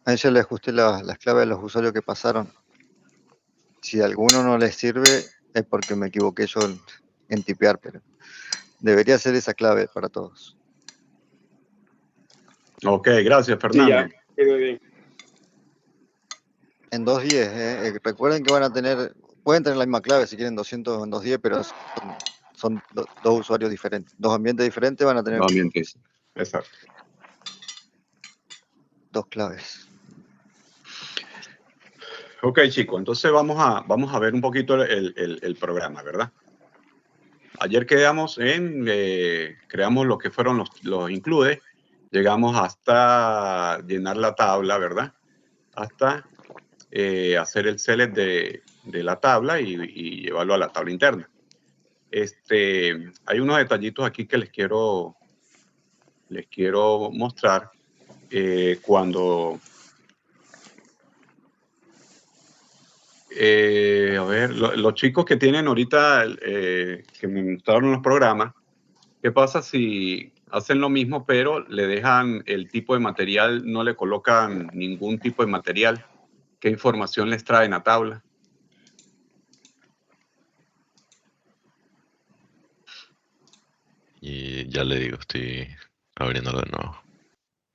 A ella le ajusté las claves de los usuarios que pasaron. Si a alguno no les sirve, es porque me equivoqué yo en tipear, pero debería ser esa clave para todos. Ok, gracias, Sí, Fernando. ya, quedó bien. En 2.10, recuerden que pueden tener la misma clave si quieren 200 en 2.10, pero son dos usuarios diferentes. Dos ambientes diferentes van a tener Nuevamente, exacto. dos claves. Ok, chicos, entonces vamos a ver un poquito el programa, ¿verdad? Ayer quedamos creamos lo que fueron los includes, llegamos hasta llenar la tabla, ¿verdad? Hasta hacer el select de la tabla y llevarlo a la tabla interna. Hay unos detallitos aquí que les quiero mostrar cuando... a ver, los chicos que tienen ahorita, que me mostraron los programas, ¿qué pasa si hacen lo mismo, pero le dejan el tipo de material, no le colocan ningún tipo de material? ¿Qué información les trae en la tabla? Y ya le digo, estoy abriéndolo de nuevo.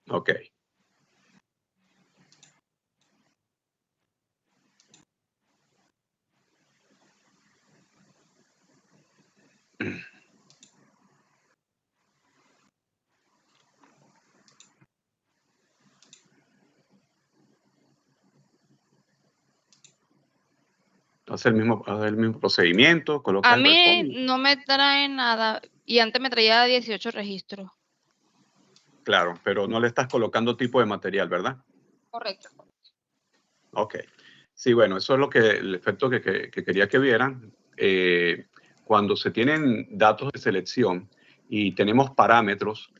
Ok. Hace el mismo procedimiento, coloca A el mí breakpoint. no me trae nada y antes me traía 18 registros. Claro, pero no le estás colocando tipo de material, ¿verdad? Correcto. Ok. Sí, bueno, eso es el efecto que quería que vieran. Cuando se tienen datos de selección y tenemos parámetros,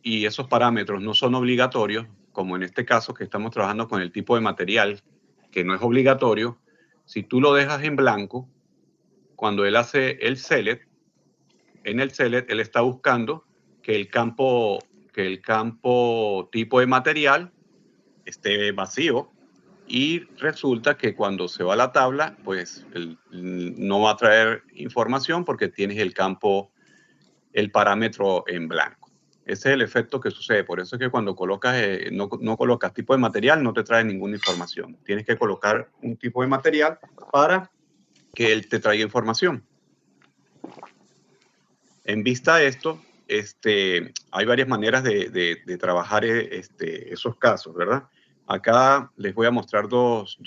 y esos parámetros no son obligatorios, como en este caso que estamos trabajando con el tipo de material, que no es obligatorio, si tú lo dejas en blanco, cuando él hace el select, en el select él está buscando que el campo tipo de material esté vacío, y resulta que cuando se va a la tabla, pues no va a traer información porque tienes el parámetro en blanco. Ese es el efecto que sucede. Por eso es que cuando colocas, no colocas tipo de material, no te trae ninguna información. Tienes que colocar un tipo de material para que él te traiga información. En vista de esto, hay varias maneras de trabajar esos casos, ¿verdad? Acá les voy a mostrar dos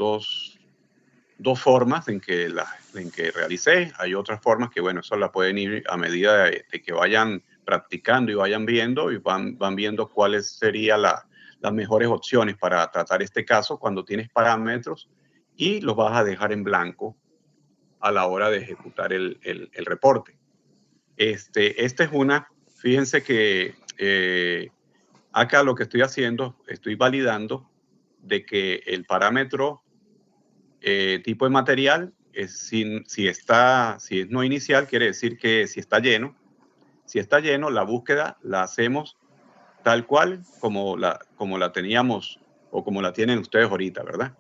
formas en que realicé. Hay otras formas que, bueno, eso la pueden ir a medida de que vayan practicando y vayan viendo y van viendo cuáles serían las mejores opciones para tratar este caso cuando tienes parámetros y los vas a dejar en blanco a la hora de ejecutar el reporte. Esta es una, fíjense que acá lo que estoy haciendo, estoy validando de que el parámetro tipo de material, si es no inicial, quiere decir que si está lleno. Si está lleno, la búsqueda la hacemos tal cual como la teníamos o como la tienen ustedes ahorita, ¿verdad?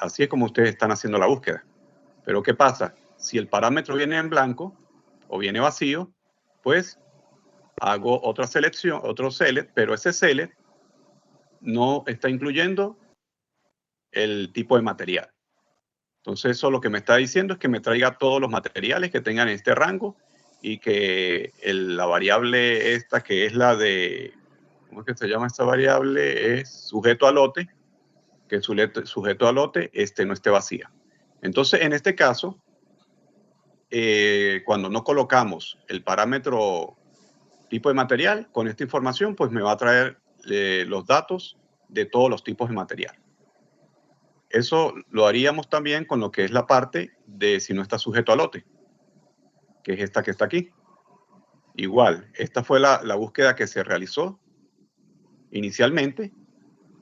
Así es como ustedes están haciendo la búsqueda. Pero ¿qué pasa? Si el parámetro viene en blanco o viene vacío, pues hago otra selección, otro select, pero ese select no está incluyendo el tipo de material. Entonces eso lo que me está diciendo es que me traiga todos los materiales que tengan este rango y que la variable esta, que es la de, ¿cómo es que se llama esta variable? Es sujeto a lote, que el sujeto a lote no esté vacía. Entonces, en este caso, cuando no colocamos el parámetro tipo de material, con esta información, pues me va a traer los datos de todos los tipos de material. Eso lo haríamos también con lo que es la parte de si no está sujeto a lote, que es esta que está aquí. Igual, esta fue la búsqueda que se realizó inicialmente,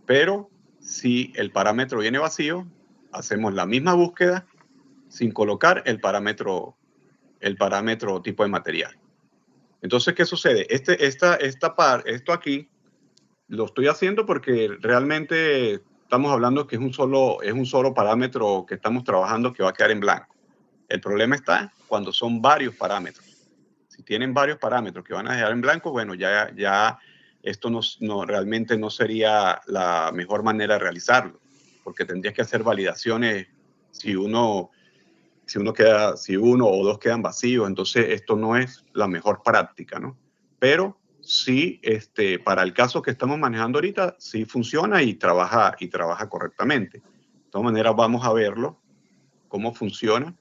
pero si el parámetro viene vacío, hacemos la misma búsqueda sin colocar el parámetro tipo de material. Entonces, ¿qué sucede? Esto aquí lo estoy haciendo porque realmente estamos hablando que es un solo parámetro que estamos trabajando que va a quedar en blanco. El problema está cuando son varios parámetros. Si tienen varios parámetros que van a quedar en blanco, bueno, ya esto realmente no sería la mejor manera de realizarlo, porque tendrías que hacer validaciones si uno o dos quedan vacíos. Entonces esto no es la mejor práctica, ¿no? Pero sí, para el caso que estamos manejando ahorita, sí funciona y trabaja correctamente. De todas maneras, vamos a verlo, cómo funciona.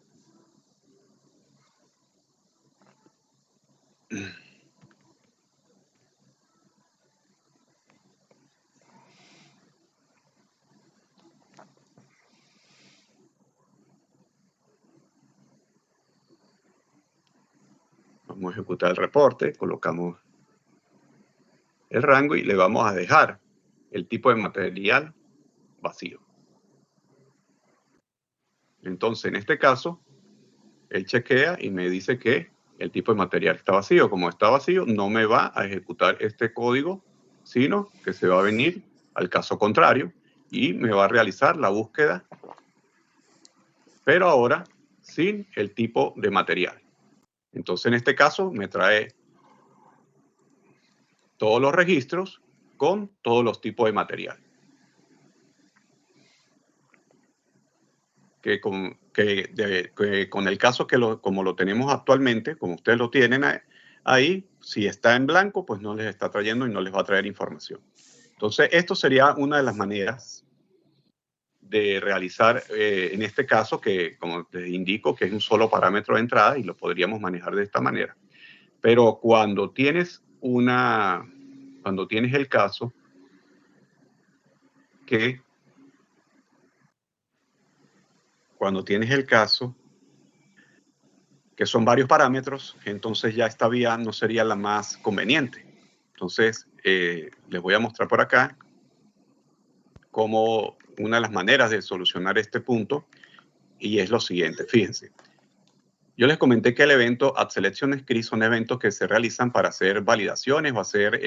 Vamos a ejecutar el reporte, colocamos el rango y le vamos a dejar el tipo de material vacío. Entonces, en este caso, él chequea y me dice que el tipo de material está vacío. Como está vacío, no me va a ejecutar este código, sino que se va a venir al caso contrario y me va a realizar la búsqueda, pero ahora sin el tipo de material. Entonces, en este caso, me trae todos los registros con todos los tipos de material. Que con el caso como lo tenemos actualmente, como ustedes lo tienen ahí, si está en blanco, pues no les está trayendo y no les va a traer información. Entonces, esto sería una de las maneras de realizar, en este caso, que como les indico, que es un solo parámetro de entrada y lo podríamos manejar de esta manera. Pero cuando tienes el caso que son varios parámetros, entonces ya esta vía no sería la más conveniente. Entonces, les voy a mostrar por acá cómo una de las maneras de solucionar este punto, y es lo siguiente, fíjense. Yo les comenté que el evento addSelectionScript son eventos que se realizan para hacer validaciones o hacer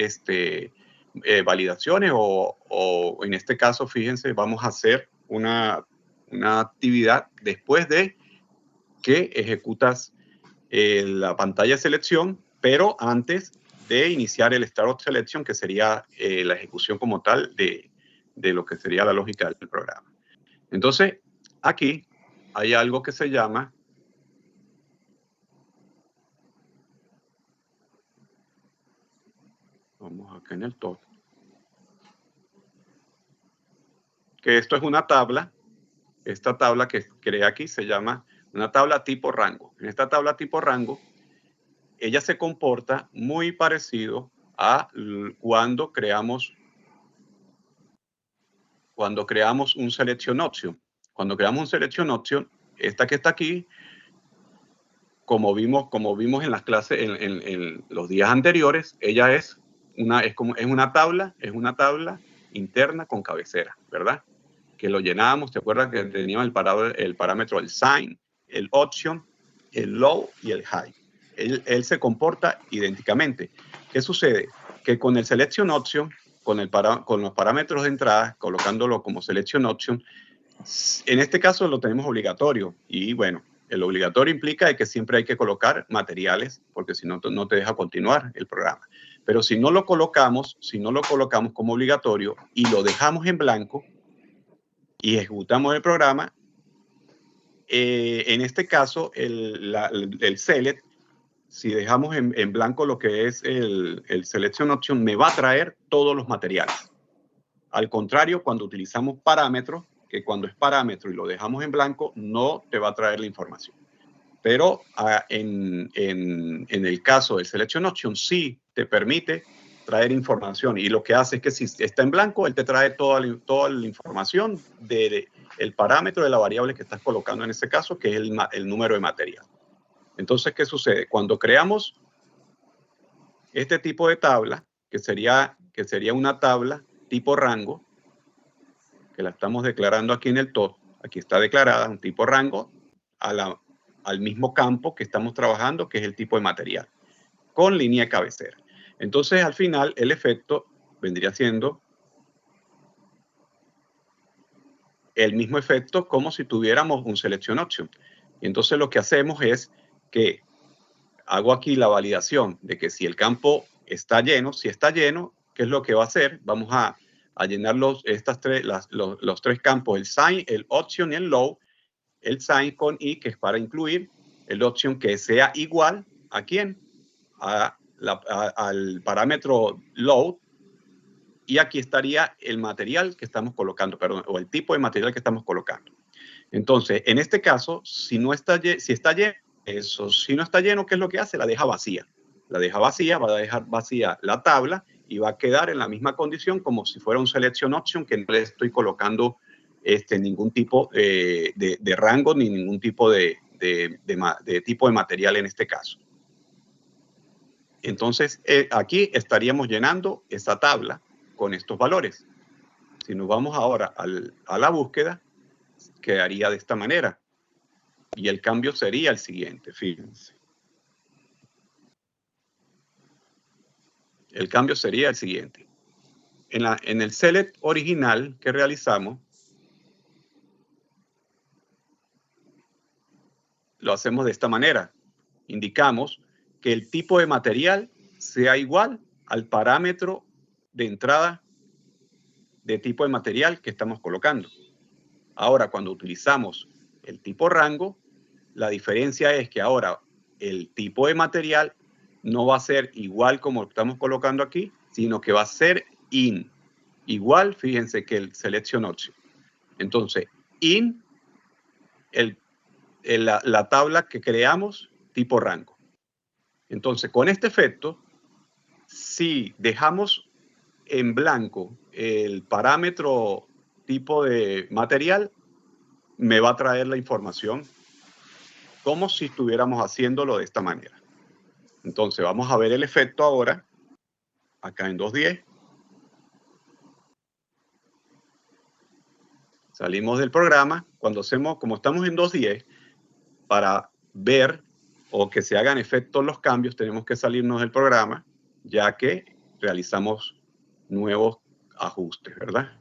validaciones o en este caso, fíjense, vamos a hacer una actividad después de que ejecutas la pantalla de selección, pero antes de iniciar el Start of Selection, que sería la ejecución como tal de lo que sería la lógica del programa. Entonces, aquí hay algo que se llama vamos acá en el top, que esto es una tabla. Esta tabla que creé aquí se llama una tabla tipo rango. En esta tabla tipo rango, ella se comporta muy parecido a cuando creamos un Selection Option. Cuando creamos un Selection Option, esta que está aquí, como vimos en las clases, en los días anteriores, ella es una tabla interna con cabecera, ¿verdad? Que lo llenábamos, ¿te acuerdas que teníamos el parámetro, el sign, el option, el low y el high? Él se comporta idénticamente. ¿Qué sucede? Que con el selection option, con los parámetros de entrada, colocándolo como selection option, en este caso lo tenemos obligatorio. Y bueno, el obligatorio implica de que siempre hay que colocar materiales, porque si no, no te deja continuar el programa. Pero si no lo colocamos como obligatorio y lo dejamos en blanco, y ejecutamos el programa, en este caso, el select, si dejamos en blanco lo que es el selection option, me va a traer todos los materiales. Al contrario, cuando utilizamos parámetros, que cuando es parámetro y lo dejamos en blanco, no te va a traer la información. Pero en el caso del selection option, sí te permite traer información, y lo que hace es que si está en blanco, él te trae toda la información del parámetro de la variable que estás colocando en este caso, que es el número de material. Entonces, ¿qué sucede? Cuando creamos este tipo de tabla, que sería una tabla tipo rango, que la estamos declarando aquí en el top, aquí está declarada un tipo rango al mismo campo que estamos trabajando, que es el tipo de material, con línea de cabecera. Entonces, al final, el efecto vendría siendo el mismo efecto como si tuviéramos un Selection Option. Entonces lo que hacemos es que hago aquí la validación de que si el campo está lleno, si está lleno, ¿qué es lo que va a hacer? Vamos a llenar los tres campos, el sign, el option y el low. El sign con i, que es para incluir, el option que sea igual a quién, al parámetro load, y aquí estaría el material que estamos colocando, perdón, o el tipo de material que estamos colocando. Entonces, en este caso, si no está si está lleno, eso, si no está lleno, ¿qué es lo que hace? La deja vacía. La deja vacía, va a dejar vacía la tabla y va a quedar en la misma condición como si fuera un selection option, que no le estoy colocando ningún tipo de rango ni ningún tipo de tipo de material en este caso. Entonces, aquí estaríamos llenando esa tabla con estos valores. Si nos vamos ahora a la búsqueda, quedaría de esta manera. Y el cambio sería el siguiente, fíjense. El cambio sería el siguiente. En el select original que realizamos, lo hacemos de esta manera. Indicamos que el tipo de material sea igual al parámetro de entrada de tipo de material que estamos colocando. Ahora, cuando utilizamos el tipo rango, la diferencia es que ahora el tipo de material no va a ser igual como estamos colocando aquí, sino que va a ser in. Igual, fíjense, que el selection option. Entonces, in, la tabla que creamos, tipo rango. Entonces, con este efecto, si dejamos en blanco el parámetro tipo de material, me va a traer la información como si estuviéramos haciéndolo de esta manera. Entonces, vamos a ver el efecto ahora, acá en 2.10. Salimos del programa. Cuando hacemos, como estamos en 2.10, para ver o que se hagan efectos los cambios, tenemos que salirnos del programa, ya que realizamos nuevos ajustes, ¿verdad?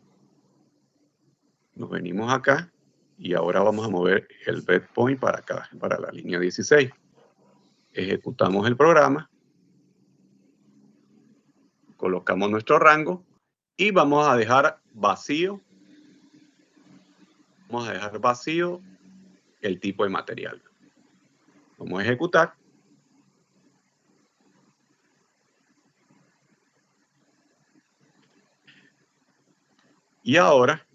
Nos venimos acá y ahora vamos a mover el breakpoint para acá, para la línea 16. Ejecutamos el programa, colocamos nuestro rango y vamos a dejar vacío. Vamos a dejar vacío el tipo de material. Vamos a ejecutar. Y ahora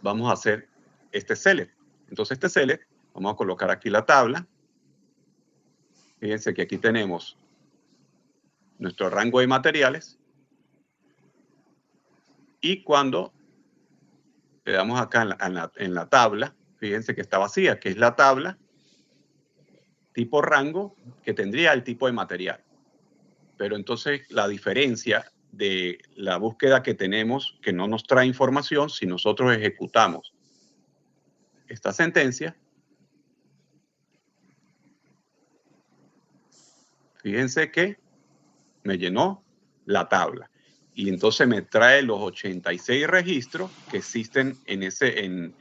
vamos a hacer este select. Entonces este select, vamos a colocar aquí la tabla. Fíjense que aquí tenemos nuestro rango de materiales. Y cuando le damos acá en la tabla, fíjense que está vacía, que es la tabla tipo rango que tendría el tipo de material. Pero entonces la diferencia de la búsqueda que tenemos, que no nos trae información, si nosotros ejecutamos esta sentencia, fíjense que me llenó la tabla. Y entonces me trae los 86 registros que existen en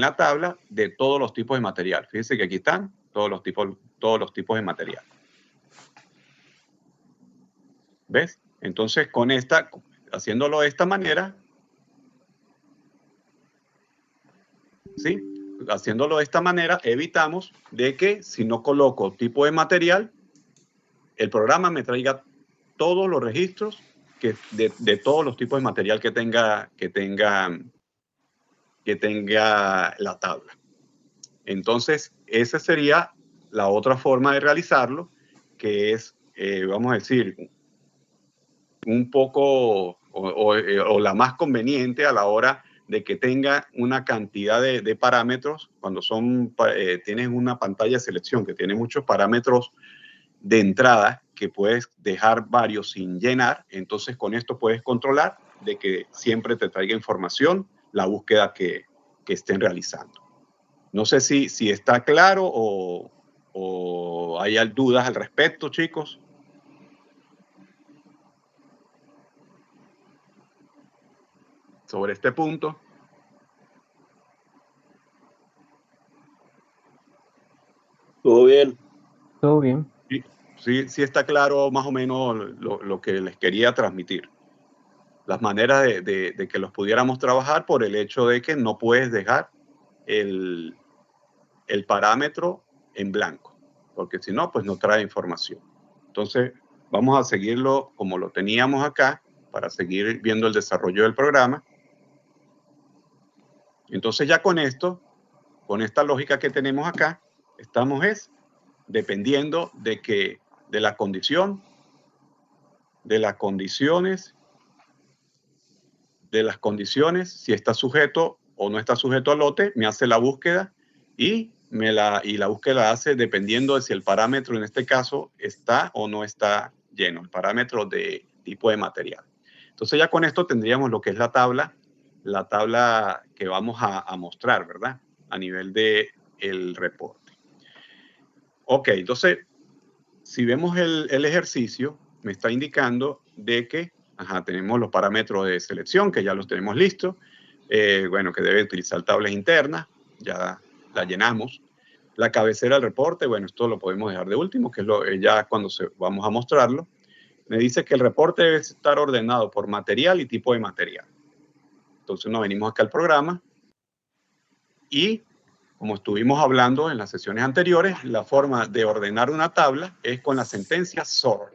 la tabla de todos los tipos de material. Fíjense que aquí están todos los tipos de material. ¿Ves? Entonces, haciéndolo de esta manera, ¿sí? Haciéndolo de esta manera, evitamos de que si no coloco tipo de material, el programa me traiga todos los registros de todos los tipos de material que tenga la tabla. Entonces, esa sería la otra forma de realizarlo, que es, vamos a decir, un poco o la más conveniente a la hora de que tenga una cantidad de parámetros. Cuando tienes una pantalla de selección que tiene muchos parámetros de entrada, que puedes dejar varios sin llenar, entonces con esto puedes controlar de que siempre te traiga información la búsqueda que estén realizando. No sé si está claro o hay dudas al respecto, chicos. sobre este punto. ¿Todo bien? Todo bien. Sí está claro más o menos lo que les quería transmitir. Las maneras de que los pudiéramos trabajar por el hecho de que no puedes dejar el parámetro en blanco, porque si no, pues no trae información. Entonces, vamos a seguirlo como lo teníamos acá para seguir viendo el desarrollo del programa. Entonces ya con esto, con esta lógica que tenemos acá, estamos dependiendo de la condición, de las condiciones, si está sujeto o no está sujeto al lote, me hace la búsqueda y la búsqueda la hace dependiendo de si el parámetro en este caso está o no está lleno, el parámetro de tipo de material. Entonces ya con esto tendríamos lo que es la tabla que vamos a mostrar, ¿verdad? A nivel del reporte. Ok, entonces, si vemos el ejercicio, me está indicando de que tenemos los parámetros de selección, que ya los tenemos listos. Bueno, que debe utilizar tablas internas, ya la llenamos. La cabecera del reporte, bueno, esto lo podemos dejar de último, que es ya cuando vamos a mostrarlo. Me dice que el reporte debe estar ordenado por material y tipo de material. Entonces nos venimos acá al programa y, como estuvimos hablando en las sesiones anteriores, la forma de ordenar una tabla es con la sentencia SOR.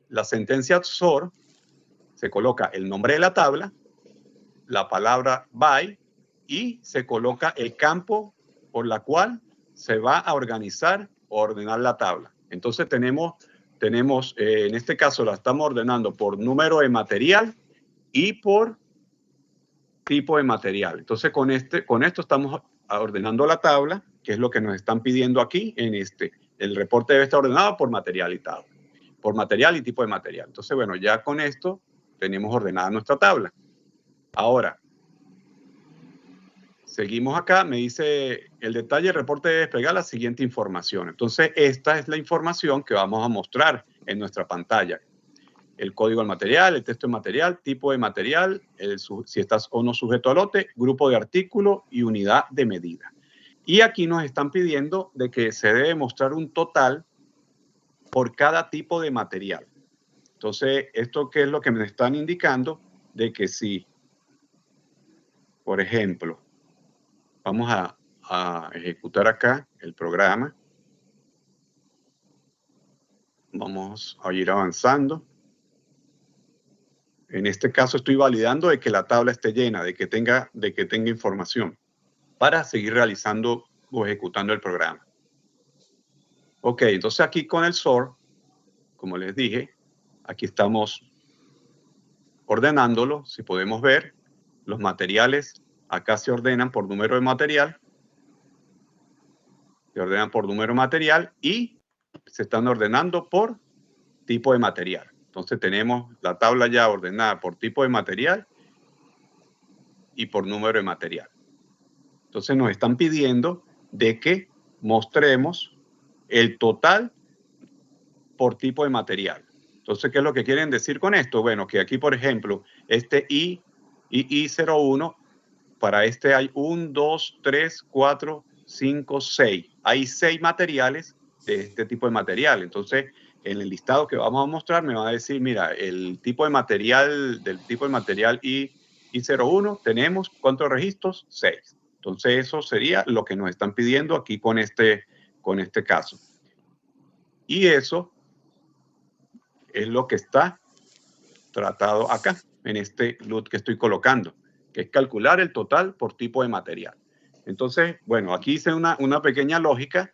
La sentencia SOR se coloca el nombre de la tabla, la palabra by y se coloca el campo por la cual se va a organizar o ordenar la tabla. Entonces tenemos en este caso la estamos ordenando por número de material y por tipo de material. Entonces con esto estamos ordenando la tabla, que es lo que nos están pidiendo aquí en el reporte debe estar ordenado por material y tabla, por material y tipo de material. Entonces, bueno, ya con esto tenemos ordenada nuestra tabla. Ahora, seguimos acá, me dice el detalle del reporte debe desplegar la siguiente información. Entonces, esta es la información que vamos a mostrar en nuestra pantalla. El código del material, el texto del material, tipo de material, si estás o no sujeto a lote, grupo de artículo y unidad de medida. Y aquí nos están pidiendo de que se debe mostrar un total por cada tipo de material. Entonces, ¿esto qué es lo que me están indicando? De que si, por ejemplo, vamos a ejecutar acá el programa. Vamos a ir avanzando. En este caso estoy validando de que la tabla esté llena, de que tenga información para seguir realizando o ejecutando el programa. Ok, entonces aquí con el SOR, como les dije, aquí estamos ordenándolo. Si podemos ver, los materiales acá se ordenan por número de material. Se ordenan por número de material y se están ordenando por tipo de material. Entonces tenemos la tabla ya ordenada por tipo de material y por número de material. Entonces nos están pidiendo de que mostremos el total por tipo de material. Entonces, ¿qué es lo que quieren decir con esto? Bueno, que aquí, por ejemplo, este I01, para este hay 1, 2, 3, 4, 5, 6. Hay 6 materiales de este tipo de material. Entonces, en el listado que vamos a mostrar me va a decir, mira, el tipo de material, del tipo de material I01, tenemos, ¿cuántos registros? 6. Entonces, eso sería lo que nos están pidiendo aquí con este caso. Y eso es lo que está tratado acá, en este LUT que estoy colocando, que es calcular el total por tipo de material. Entonces, bueno, aquí hice una pequeña lógica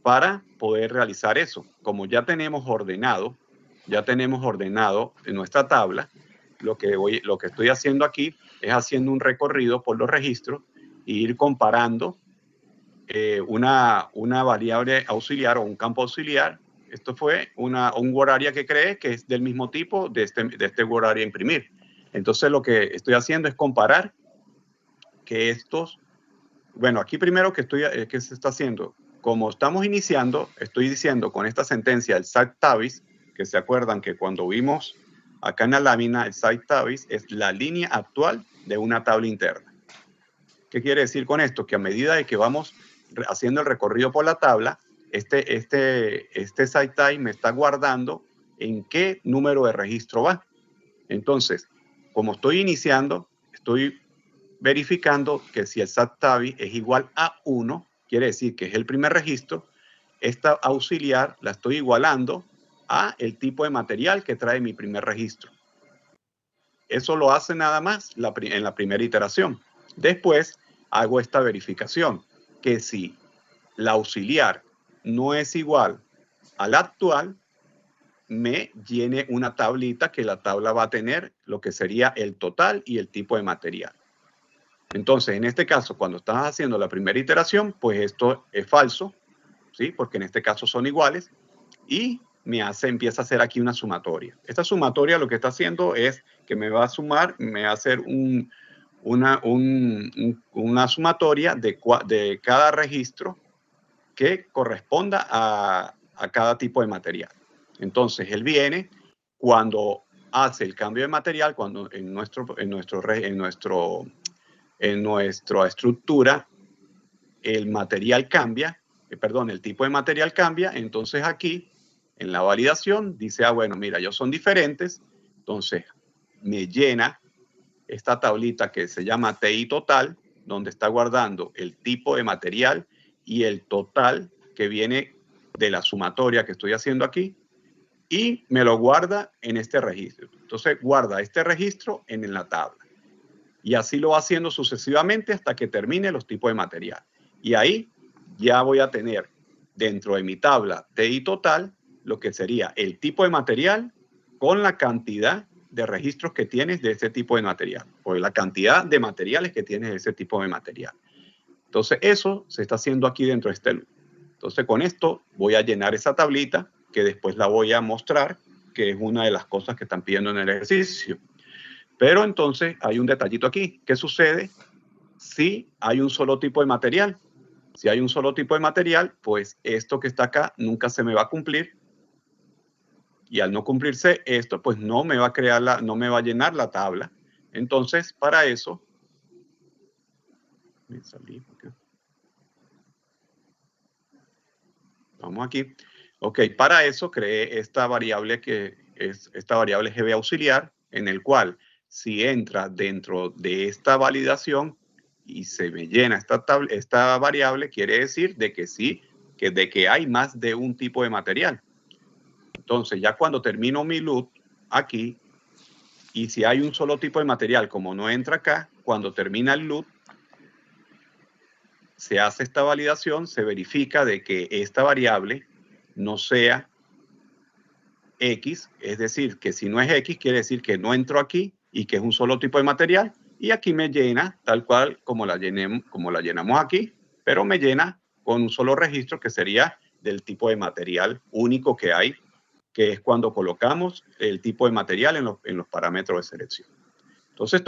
para poder realizar eso. Como ya tenemos ordenado en nuestra tabla, lo que estoy haciendo aquí es haciendo un recorrido por los registros e ir comparando una variable auxiliar o un campo auxiliar. Esto fue un word que creé que es del mismo tipo de este word a imprimir. Entonces lo que estoy haciendo es comparar que estos, bueno, aquí primero que se está haciendo, como estamos iniciando, estoy diciendo con esta sentencia del SAC TABIS, que se acuerdan que cuando vimos acá en la lámina, el site tabis es la línea actual de una tabla interna. ¿Qué quiere decir con esto? Que a medida de que vamos haciendo el recorrido por la tabla, este site tab me está guardando en qué número de registro va. Entonces, como estoy iniciando, estoy verificando que si el site tab es igual a 1, quiere decir que es el primer registro. Esta auxiliar la estoy igualando a el tipo de material que trae mi primer registro. Eso lo hace nada más en la primera iteración. Después hago esta verificación, que si la auxiliar no es igual a la actual, me llene una tablita que la tabla va a tener lo que sería el total y el tipo de material. Entonces, en este caso, cuando estás haciendo la primera iteración, pues esto es falso, ¿sí? Porque en este caso son iguales y empieza a hacer aquí una sumatoria. Esta sumatoria lo que está haciendo es que me va a sumar, me va a hacer una sumatoria de cada registro que corresponda a cada tipo de material. Entonces, él viene cuando hace el cambio de material, cuando en nuestra estructura el material cambia, el tipo de material cambia, entonces aquí en la validación dice, bueno, mira, ellos son diferentes, entonces me llena esta tablita que se llama TI total, donde está guardando el tipo de material y el total que viene de la sumatoria que estoy haciendo aquí, y me lo guarda en este registro. Entonces guarda este registro en la tabla. Y así lo va haciendo sucesivamente hasta que termine los tipos de material. Y ahí ya voy a tener dentro de mi tabla TI total lo que sería el tipo de material con la cantidad de registros que tienes de ese tipo de material, o la cantidad de materiales que tienes de ese tipo de material. Entonces eso se está haciendo aquí dentro de este loop. Entonces con esto voy a llenar esa tablita que después la voy a mostrar, que es una de las cosas que están pidiendo en el ejercicio. Pero entonces hay un detallito aquí. ¿Qué sucede si hay un solo tipo de material? Si hay un solo tipo de material, pues esto que está acá nunca se me va a cumplir. Y al no cumplirse esto, pues no me va a llenar la tabla. Entonces, para eso, me salí acá. Vamos aquí. Ok, para eso creé esta variable que es esta variable GB auxiliar, en el cual si entra dentro de esta validación y se me llena esta variable, quiere decir de que sí, de que hay más de un tipo de material. Entonces, ya cuando termino mi loop aquí, y si hay un solo tipo de material, como no entra acá, cuando termina el loop, se hace esta validación, se verifica de que esta variable no sea X, es decir, que si no es X, quiere decir que no entró aquí y que es un solo tipo de material, y aquí me llena tal cual como la llenamos aquí, pero me llena con un solo registro que sería del tipo de material único que hay, que es cuando colocamos el tipo de material en los parámetros de selección. Entonces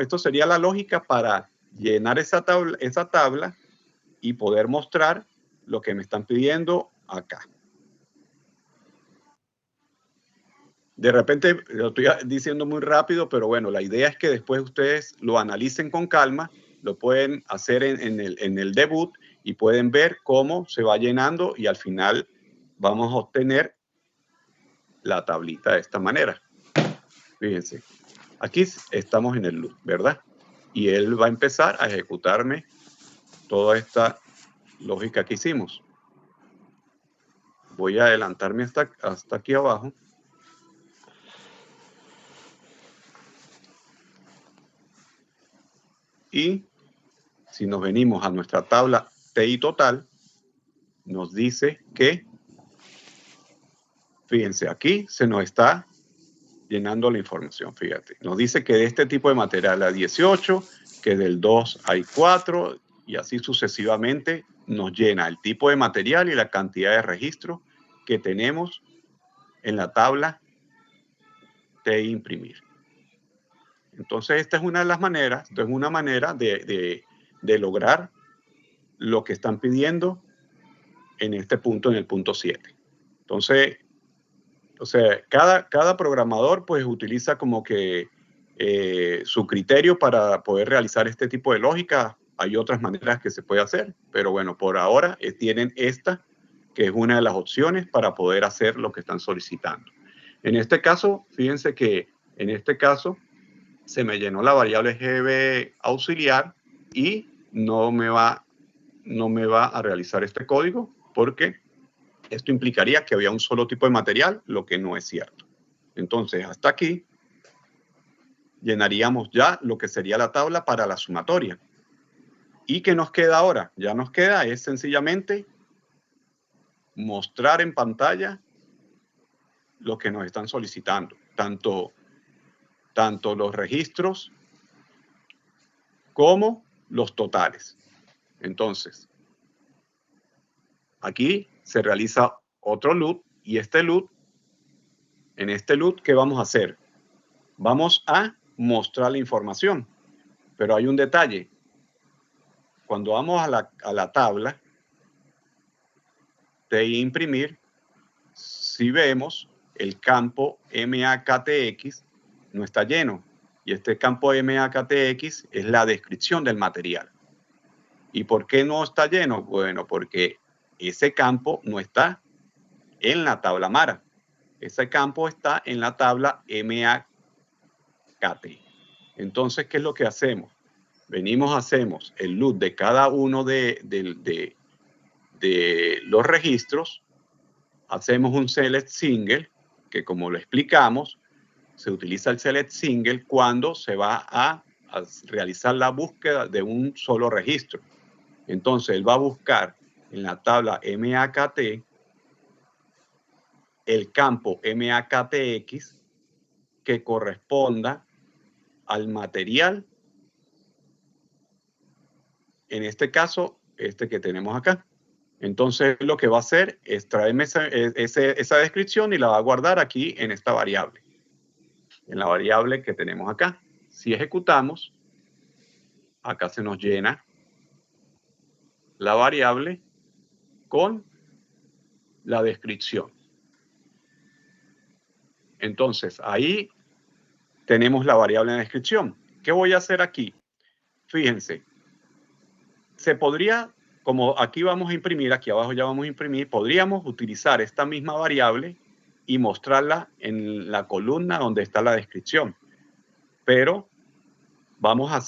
esto sería la lógica para llenar esa tabla y poder mostrar lo que me están pidiendo acá. De repente lo estoy diciendo muy rápido, pero bueno, la idea es que después ustedes lo analicen con calma, lo pueden hacer en el debut y pueden ver cómo se va llenando y al final vamos a obtener la tablita de esta manera. Fíjense, aquí estamos en el loop, ¿verdad? Y él va a empezar a ejecutarme toda esta lógica que hicimos. Voy a adelantarme hasta aquí abajo. Y si nos venimos a nuestra tabla TI total, nos dice que, fíjense, aquí se nos está llenando la información, fíjate. Nos dice que de este tipo de material hay 18, que del 2 hay 4, y así sucesivamente nos llena el tipo de material y la cantidad de registros que tenemos en la tabla TI imprimir. Entonces, esta es una de las maneras, esto es una manera de lograr lo que están pidiendo en este punto, en el punto 7. Entonces, o sea, cada programador pues utiliza como que su criterio para poder realizar este tipo de lógica. Hay otras maneras que se puede hacer, pero bueno, por ahora tienen esta, que es una de las opciones para poder hacer lo que están solicitando. En este caso, fíjense que en este caso se me llenó la variable GB auxiliar y no me va a realizar este código porque esto implicaría que había un solo tipo de material, lo que no es cierto. Entonces, hasta aquí llenaríamos ya lo que sería la tabla para la sumatoria. ¿Y qué nos queda ahora? Ya nos queda es sencillamente mostrar en pantalla lo que nos están solicitando, tanto los registros como los totales. Entonces, aquí se realiza otro loop y en este loop, ¿qué vamos a hacer? Vamos a mostrar la información, pero hay un detalle. Cuando vamos a la tabla de imprimir, si vemos el campo MAKTX no está lleno y este campo MAKTX es la descripción del material. ¿Y por qué no está lleno? Bueno, porque ese campo no está en la tabla MARA. Ese campo está en la tabla MAKT. Entonces, ¿qué es lo que hacemos? Venimos, hacemos el loop de cada uno de los registros, hacemos un select single, que como lo explicamos, se utiliza el select single cuando se va a realizar la búsqueda de un solo registro. Entonces, él va a buscar en la tabla MAKT el campo MAKTX que corresponda al material, en este caso, este que tenemos acá. Entonces, lo que va a hacer es traerme esa descripción y la va a guardar aquí en esta variable, en la variable que tenemos acá. Si ejecutamos, acá se nos llena la variable con la descripción. Entonces, ahí tenemos la variable en la descripción. ¿Qué voy a hacer aquí? Fíjense, se podría, como aquí vamos a imprimir, aquí abajo ya vamos a imprimir, podríamos utilizar esta misma variable y mostrarla en la columna donde está la descripción. Pero vamos a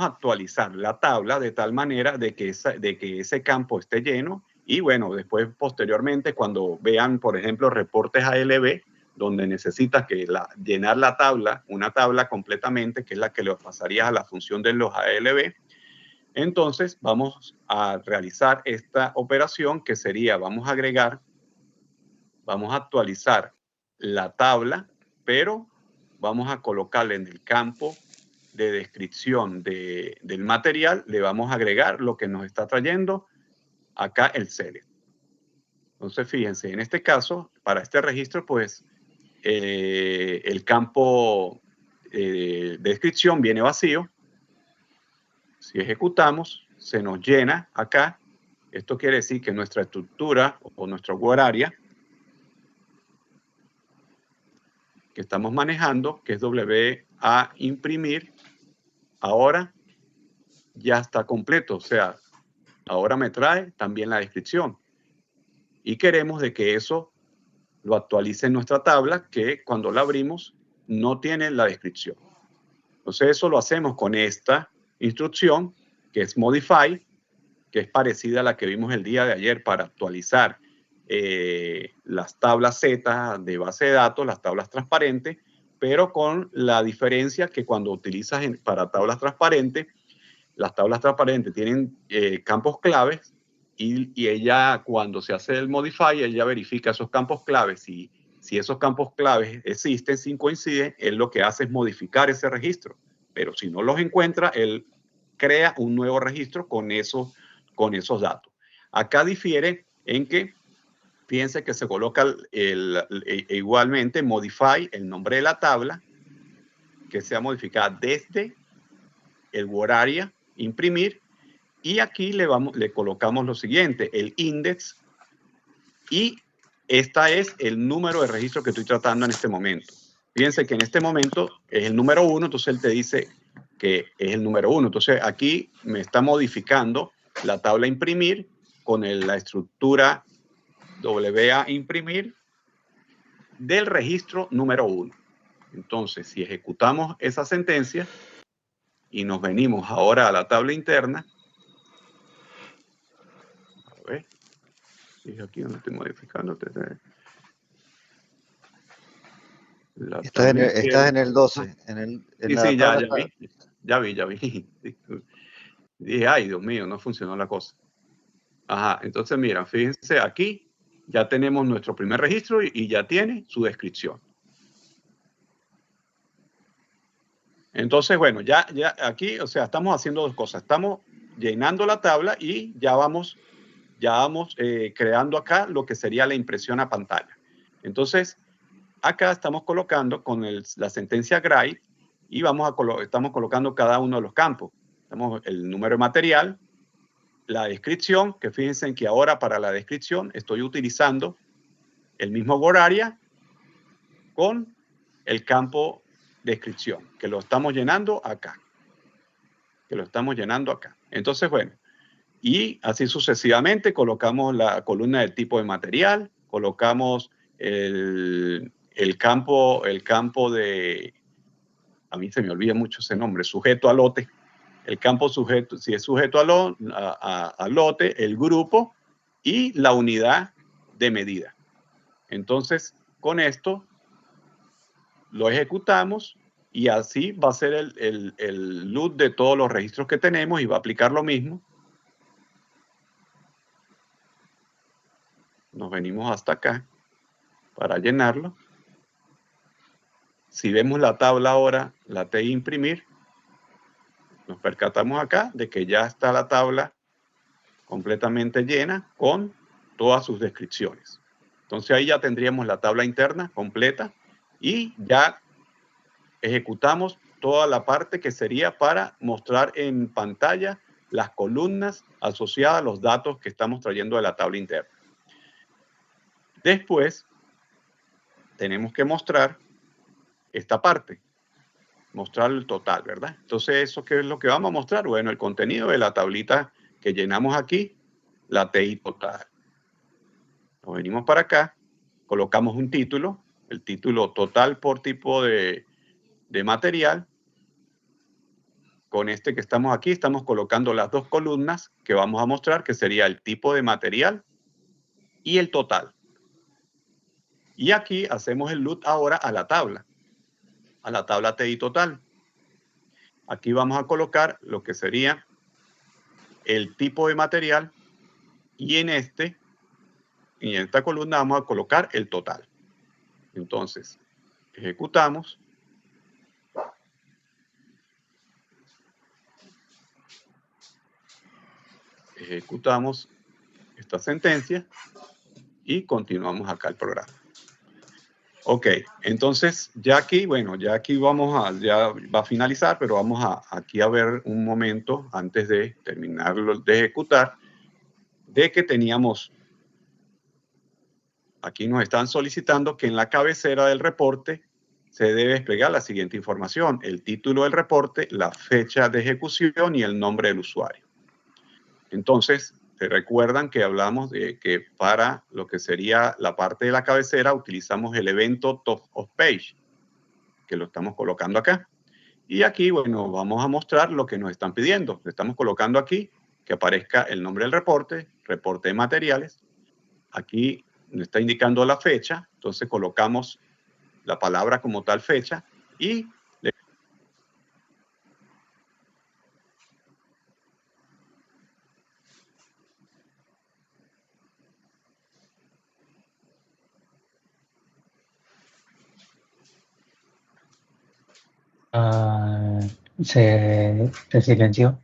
actualizar la tabla de tal manera de que ese campo esté lleno y bueno, después posteriormente cuando vean, por ejemplo, reportes ALB, donde necesitas llenar la tabla, una tabla completamente, que es la que le pasarías a la función de los ALB, entonces vamos a realizar esta operación que sería, vamos a actualizar la tabla, pero vamos a colocarle en el campo de descripción del material, le vamos a agregar lo que nos está trayendo acá el select. Entonces, fíjense, en este caso, para este registro, pues, el campo de descripción viene vacío. Si ejecutamos, se nos llena acá. Esto quiere decir que nuestra estructura o nuestra horaria que estamos manejando, que es WA imprimir, ahora ya está completo. O sea, ahora me trae también la descripción. Y queremos de que eso lo actualice en nuestra tabla, que cuando la abrimos no tiene la descripción. Entonces eso lo hacemos con esta instrucción, que es modify, que es parecida a la que vimos el día de ayer para actualizar las tablas Z de base de datos, las tablas transparentes, pero con la diferencia que cuando utilizas para tablas transparentes, las tablas transparentes tienen campos claves y ella, cuando se hace el modify, ella verifica esos campos claves. Si esos campos claves existen, si coinciden, él lo que hace es modificar ese registro. Pero si no los encuentra, él crea un nuevo registro con esos datos. Acá difiere en que, fíjense que se coloca igualmente modify, el nombre de la tabla, que sea modificada desde el horaria imprimir, y aquí le colocamos lo siguiente, el index y Esta es el número de registro que estoy tratando en este momento. Fíjense que en este momento es el número 1, entonces él te dice que es el número 1. Entonces aquí me está modificando la tabla imprimir con la estructura WA imprimir del registro número 1. Entonces, si ejecutamos esa sentencia y nos venimos ahora a la tabla interna, a ver, y aquí donde estoy modificando. Estás en el 12. Sí, La sí, tabla ya vi. Dije, ay, Dios mío, no funcionó la cosa. Ajá, entonces mira, fíjense aquí, ya tenemos nuestro primer registro y ya tiene su descripción. Entonces, bueno, ya aquí, o sea, estamos haciendo dos cosas. Estamos llenando la tabla y ya vamos creando acá lo que sería la impresión a pantalla. Entonces, acá estamos colocando con la sentencia GRAID y estamos colocando cada uno de los campos. Tenemos el número de material, la descripción, que fíjense en que ahora para la descripción estoy utilizando el mismo Word-Area con el campo descripción, que lo estamos llenando acá. Entonces, bueno, y así sucesivamente colocamos la columna del tipo de material, colocamos el campo de, a mí se me olvida mucho ese nombre, sujeto a lote, el campo sujeto, si es sujeto a lote, el grupo y la unidad de medida. Entonces, con esto lo ejecutamos y así va a ser el LUT de todos los registros que tenemos y va a aplicar lo mismo. Nos venimos hasta acá para llenarlo. Si vemos la tabla ahora, la TI imprimir, nos percatamos acá de que ya está la tabla completamente llena con todas sus descripciones. Entonces ahí ya tendríamos la tabla interna completa y ya ejecutamos toda la parte que sería para mostrar en pantalla las columnas asociadas a los datos que estamos trayendo de la tabla interna. Después tenemos que mostrar esta parte, mostrar el total, ¿verdad? Entonces, ¿eso qué es lo que vamos a mostrar? Bueno, el contenido de la tablita que llenamos aquí, la TI total. Nos venimos para acá, colocamos un título, el título total por tipo de material. Con este que estamos aquí, estamos colocando las dos columnas que vamos a mostrar, que sería el tipo de material y el total. Y aquí hacemos el LUT ahora a la tabla TI total. Aquí vamos a colocar lo que sería el tipo de material y en esta columna vamos a colocar el total. Entonces, ejecutamos. Ejecutamos esta sentencia y continuamos acá el programa. Ok, entonces ya aquí ya va a finalizar, pero vamos aquí a ver un momento antes de terminarlo de ejecutar, de que teníamos, aquí nos están solicitando que en la cabecera del reporte se debe desplegar la siguiente información: el título del reporte, la fecha de ejecución y el nombre del usuario. Entonces, ¿se recuerdan que hablamos de que para lo que sería la parte de la cabecera utilizamos el evento top of page, que lo estamos colocando acá? Y aquí, bueno, vamos a mostrar lo que nos están pidiendo. Le estamos colocando aquí que aparezca el nombre del reporte, reporte de materiales. Aquí nos está indicando la fecha, entonces colocamos la palabra como tal fecha y Se silenció.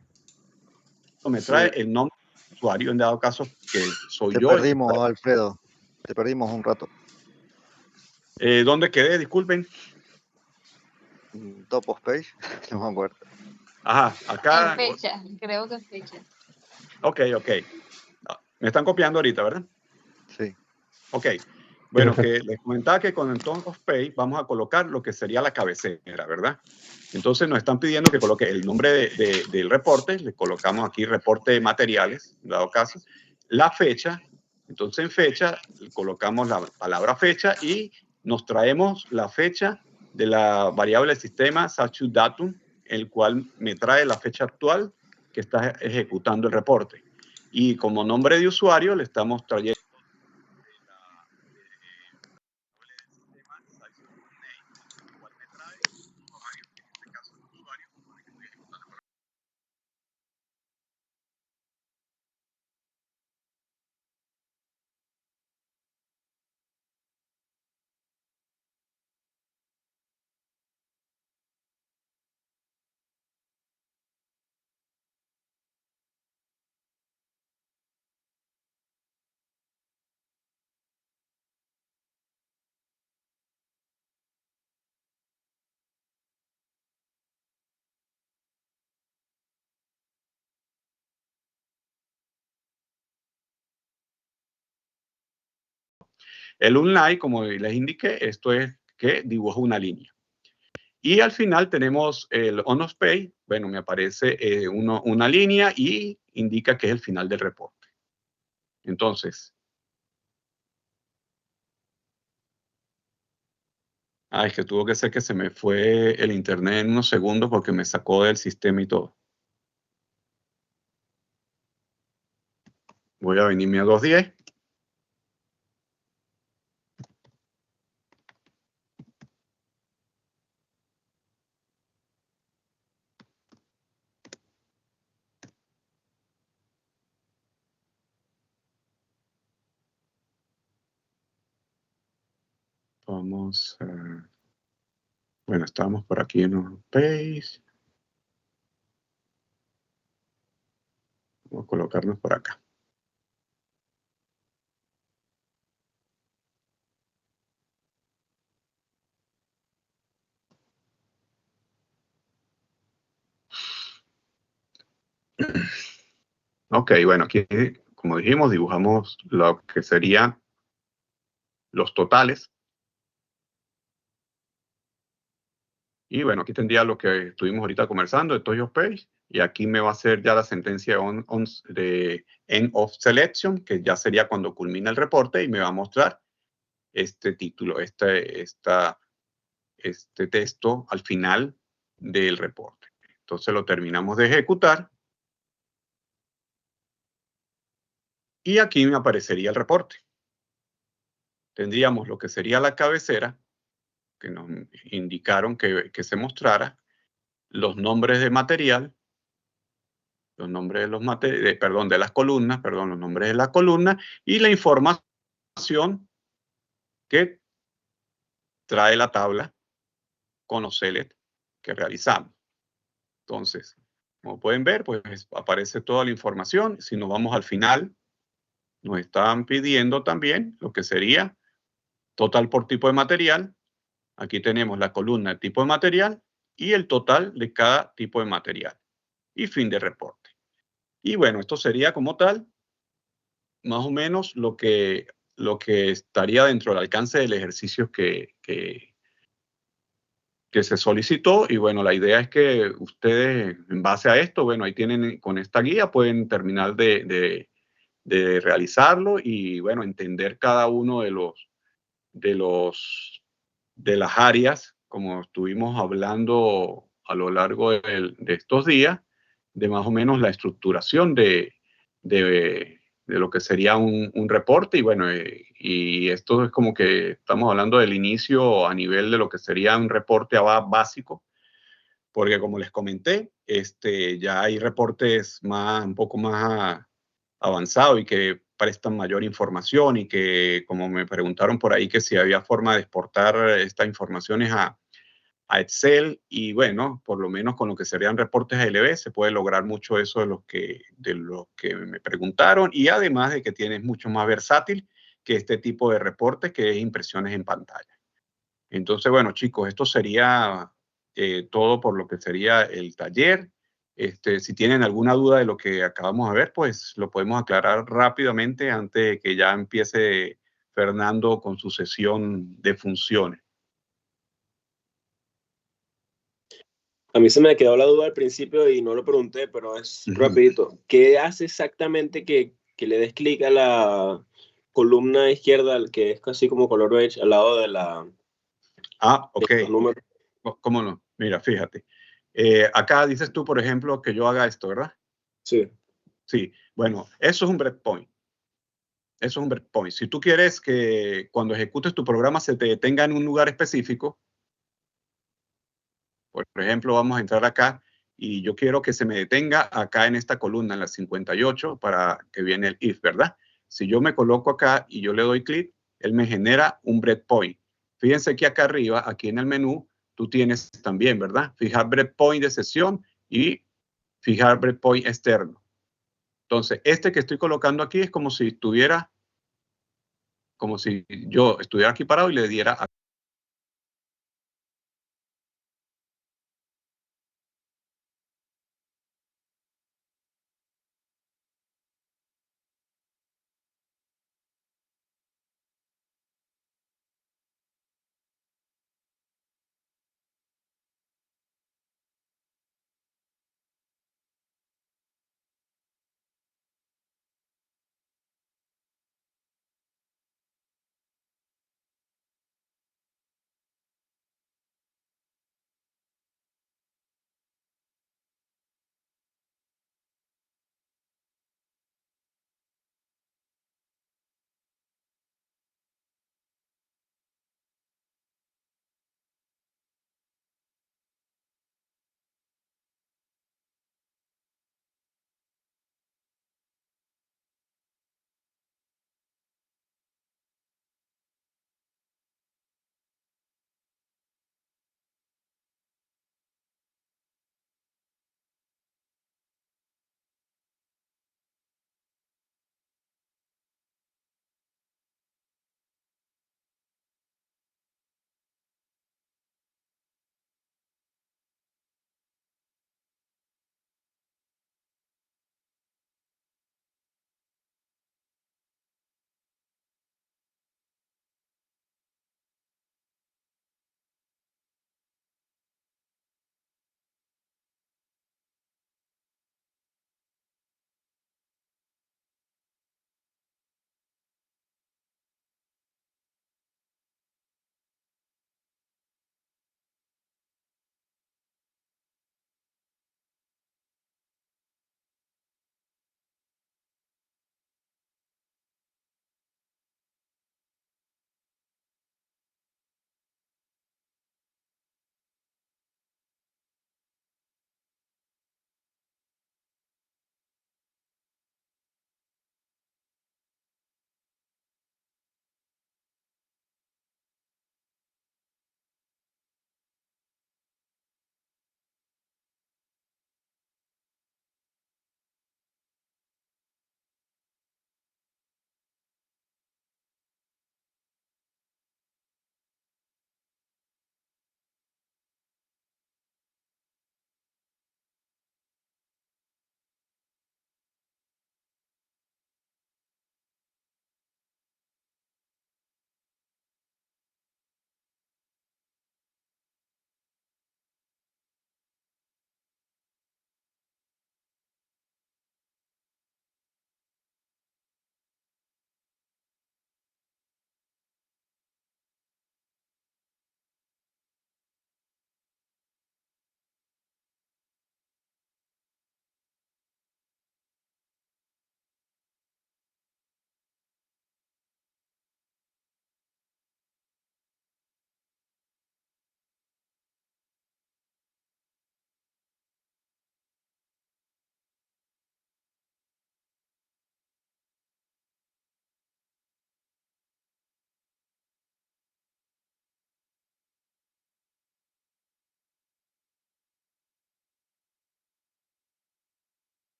me trae el nombre del usuario, en dado caso que soy te yo. perdimos, Alfredo. Te perdimos un rato. ¿Dónde quedé? Disculpen. Top of page, no me acuerdo. Ajá, acá. En fecha, creo que en fecha. Ok. Me están copiando ahorita, ¿verdad? Sí. Ok. Bueno, Perfecto. que les comentaba que con el tone of pay vamos a colocar lo que sería la cabecera, ¿verdad? Entonces nos están pidiendo que coloque el nombre del reporte, le colocamos aquí reporte de materiales, en dado caso, la fecha, entonces en fecha colocamos la palabra fecha y nos traemos la fecha de la variable del sistema statute.datum, el cual me trae la fecha actual que está ejecutando el reporte. Y como nombre de usuario le estamos trayendo el unline, como les indiqué, esto es que dibuja una línea. Y al final tenemos el on-of-pay, bueno, me aparece una línea y indica que es el final del reporte. Entonces, es que tuvo que ser que se me fue el internet en unos segundos porque me sacó del sistema y todo. Voy a venirme a 2.10. Vamos a... Bueno, estamos por aquí en un page. Vamos a colocarnos por acá. Ok, bueno, aquí, como dijimos, dibujamos lo que serían los totales. Y bueno, aquí tendría lo que estuvimos ahorita conversando de Toyo Page. Y aquí me va a hacer ya la sentencia de end of selection, que ya sería cuando culmina el reporte y me va a mostrar este título, este texto al final del reporte. Entonces lo terminamos de ejecutar. Y aquí me aparecería el reporte. Tendríamos lo que sería la cabecera, que nos indicaron que se mostrara, los nombres de material, los nombres de los de las columnas, los nombres de las columnas y la información que trae la tabla con los select que realizamos. Entonces, como pueden ver, pues aparece toda la información. Si nos vamos al final, nos están pidiendo también lo que sería total por tipo de material. Aquí tenemos la columna de tipo de material y el total de cada tipo de material. Y fin de reporte. Y bueno, esto sería como tal, más o menos lo que estaría dentro del alcance del ejercicio que se solicitó. Y bueno, la idea es que ustedes, en base a esto, bueno, ahí tienen, con esta guía pueden terminar de realizarlo y bueno, entender cada uno de las áreas, como estuvimos hablando a lo largo de estos días, de más o menos la estructuración de lo que sería un reporte. Y bueno, y esto es como que estamos hablando del inicio a nivel de lo que sería un reporte básico, porque como les comenté, ya hay reportes un poco más avanzados y que prestan mayor información y que, como me preguntaron por ahí, que si había forma de exportar estas informaciones a Excel. Y bueno, por lo menos con lo que serían reportes ALB se puede lograr mucho eso de lo que me preguntaron, y además de que tiene mucho más versátil que este tipo de reportes, que es impresiones en pantalla. Entonces, bueno, chicos, esto sería todo por lo que sería el taller. Si tienen alguna duda de lo que acabamos de ver, pues lo podemos aclarar rápidamente antes de que ya empiece Fernando con su sesión de funciones. A mí se me quedó la duda al principio y no lo pregunté, pero es rapidito. ¿Qué hace exactamente que le des clic a la columna izquierda, que es casi como color beige, al lado de la... Ok. de los números? ¿Cómo no? Mira, fíjate. Acá dices tú, por ejemplo, que yo haga esto, ¿verdad? Sí. Sí. Bueno, eso es un breakpoint. Eso es un breakpoint. Si tú quieres que cuando ejecutes tu programa se te detenga en un lugar específico, por ejemplo, vamos a entrar acá y yo quiero que se me detenga acá en esta columna, en la 58, para que viene el if, ¿verdad? Si yo me coloco acá y yo le doy clic, él me genera un breakpoint. Fíjense que acá arriba, aquí en el menú, tú tienes también, ¿verdad? Fijar breakpoint de sesión y fijar breakpoint externo. Entonces, este que estoy colocando aquí es como si yo estuviera aquí parado y le diera